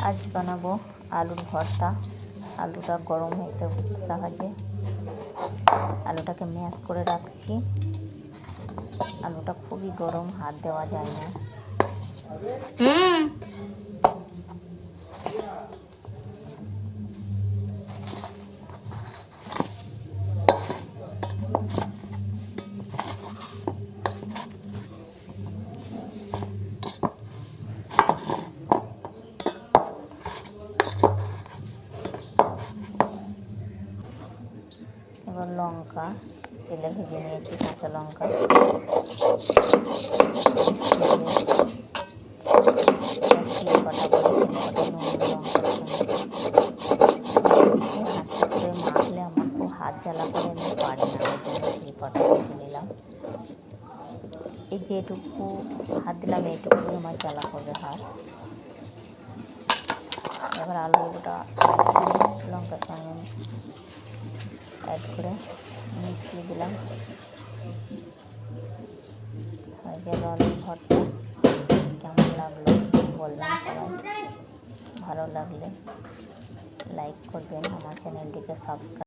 আজ বানাবো আলুর ভর্তা। আলুটা গরম হতে সাহায্যে আলুটাকে ম্যাশ করে রাখছি। আলুটা খুবই গরম, হাত দেওয়া যায় না। এবার লঙ্কা তেলে ভেজে নিয়েছি, কাঁচা লঙ্কা মাখলে আমার খুব হাত জ্বালা করে, আমি পারি না, ওই জন্য শিলপাটা কেটে নিলাম। এই যেটুকু হাত দিলাম এইটুকুই আমার জ্বালা করবে হাত। এবার আলুটা লঙ্কার সঙ্গে অ্যাড করে মিশিয়ে দিলাম। হয়ে গেল আলুর ভর্তা। কেমন লাগলো বলবেন সবাই। ভালো লাগলে লাইক করবেন, আমার চ্যানেলটিকে সাবস্ক্রাইব